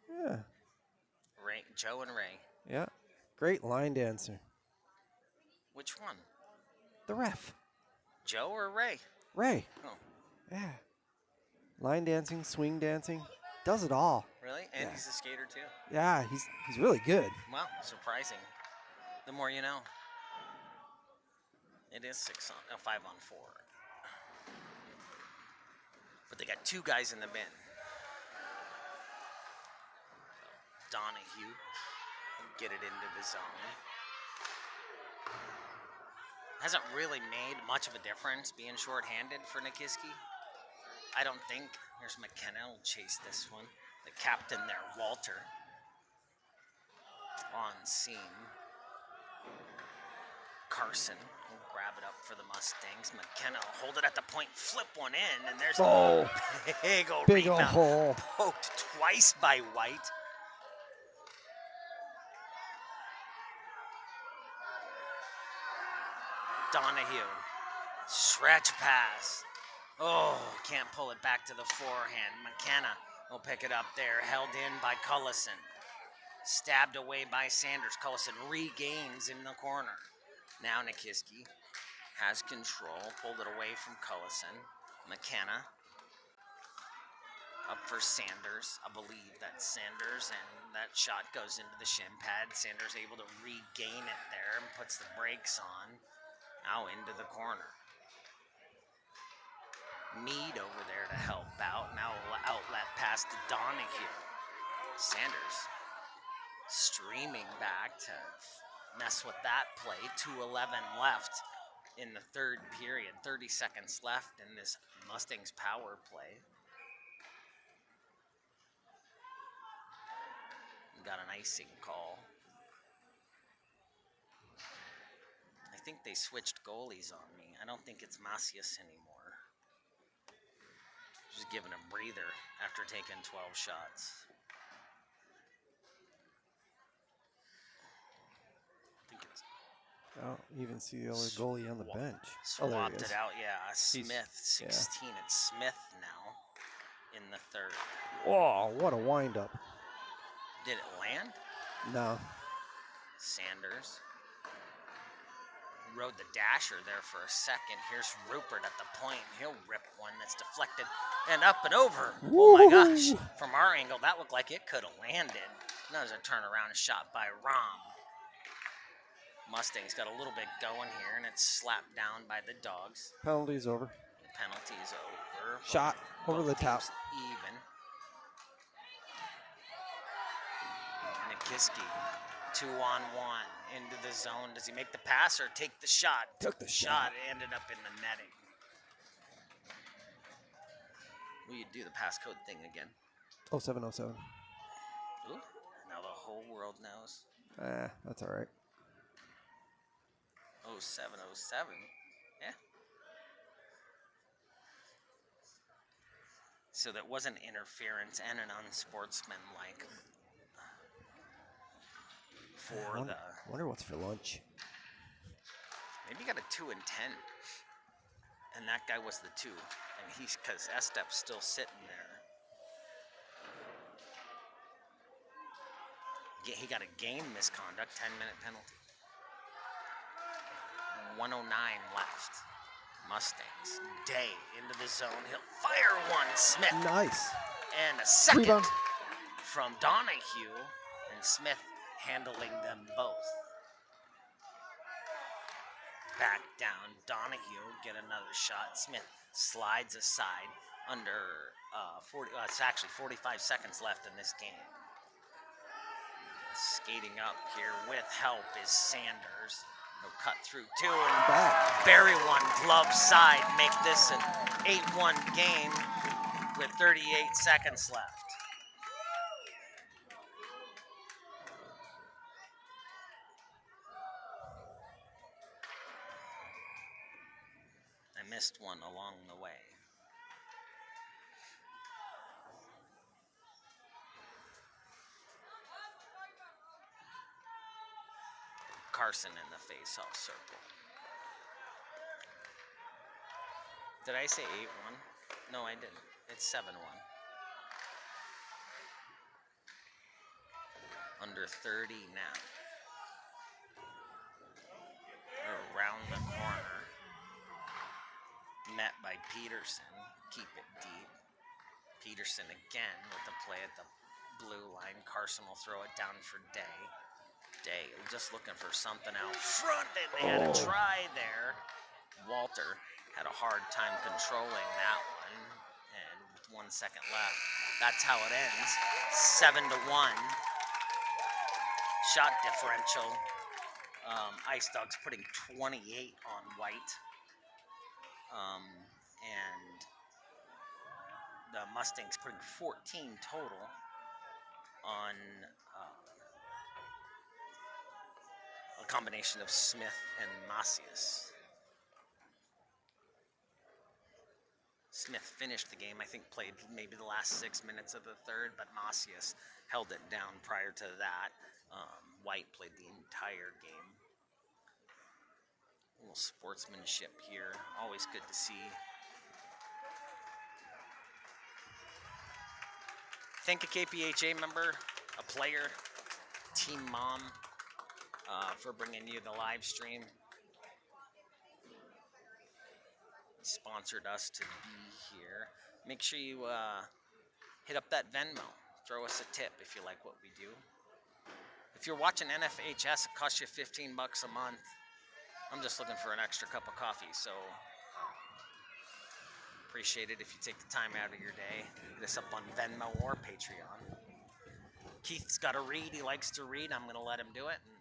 Yeah. Ray, Joe and Ray. Yeah. Great line dancer. Which one? The ref. Joe or Ray? Ray. Oh. Yeah. Line dancing, swing dancing. Does it all. Really? And Yeah. he's a skater, too? Yeah, he's really good. Wow, surprising. The more you know. It is 5-on-4. But they got two guys in the bin. So Donahue will get it into the zone. Hasn't really made much of a difference being shorthanded for Nikiski. I don't think. Here's McKenna will chase this one. The captain there, Walter, on scene. Carson will grab it up for the Mustangs. McKenna will hold it at the point, flip one in, and there's a big old Big old rebound. hole. Poked twice by White. Donahue. Stretch pass. Oh, can't pull it back to the forehand. McKenna will pick it up there. Held in by Cullison. Stabbed away by Sanders. Cullison regains in the corner. Now Nikiski has control. Pulled it away from Cullison. McKenna. Up for Sanders. I believe that's Sanders, and that shot goes into the shin pad. Sanders able to regain it there and puts the brakes on. Now into the corner. Mead over there to help out. Now outlet pass to Donahue. Sanders streaming back to mess with that play. 2:11 left in the third period. 30 seconds left in this Mustangs power play. Got an icing call. I think they switched goalies on me. I don't think it's Macias anymore. Just giving a breather after taking 12 shots. I think it's I don't even see the other goalie on the bench. swapped it out. Yeah, Smith, 16. Yeah. It's Smith now in the third. Oh, what a windup. Did it land? No. Sanders rode the dasher there for a second. Here's Rupert at the point. He'll rip one that's deflected and up and over. Woo! Oh my gosh. From our angle, that looked like it could have landed. That was a turnaround shot by Rom. Mustangs got a little bit going here, and it's slapped down by the Dogs. Penalty's over. Penalty's over. Shot over the top. Even. Nikiski, 2-on-1 into the zone. Does he make the pass or take the shot? Took the shot. Ended up in the netting. Will you do the passcode thing again? 0707. Ooh, now the whole world knows. That's all right. 0707. Yeah. So that wasn't interference and an unsportsmanlike for the. Wonder what's for lunch. Maybe you got a 2 and 10, and that guy was the 2, and he's because Estep's still sitting there. He got a game misconduct, 10-minute penalty. 109 left. Mustangs. Day into the zone. He'll fire one. Smith. Nice. And a second rebound from Donahue, and Smith handling them both. Back down. Donahue get another shot. Smith slides aside under 40. It's actually 45 seconds left in this game. Skating up here with help is Sanders. He'll cut through 2 and bury one glove side. Make this an 8-1 game with 38 seconds left. I missed one along the way. Carson in the face-off circle. Did I say 8-1? No, I didn't. It's 7-1. Under 30 now. Around the corner. Met by Peterson. Keep it deep. Peterson again with the play at the blue line. Carson will throw it down for Day. Day just looking for something out front, and they had a try there. Walter had a hard time controlling that one, and with 1 second left, that's how it ends. 7-1. Shot differential. Ice Dogs putting 28 on White, and the Mustangs putting 14 total on a combination of Smith and Macias. Smith finished the game, I think played maybe the last 6 minutes of the third, but Macias held it down prior to that. White played the entire game. A little sportsmanship here, always good to see. Thank a KPHA member, a player, team mom, for bringing you the live stream. Sponsored us to be here. Make sure you hit up that Venmo. Throw us a tip if you like what we do. If you're watching NFHS, it costs you $15 a month. I'm just looking for an extra cup of coffee, so appreciate it if you take the time out of your day. Hit us up on Venmo or Patreon. Keith's got to read. He likes to read. I'm going to let him do it. And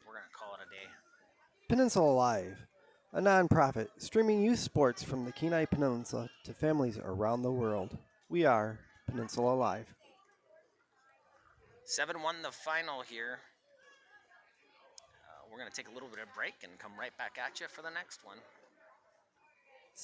we're going to call it a day. Peninsula Live, a nonprofit streaming youth sports from the Kenai Peninsula to families around the world. We are Peninsula Live. 7-1 the final here. We're going to take a little bit of break and come right back at you for the next one.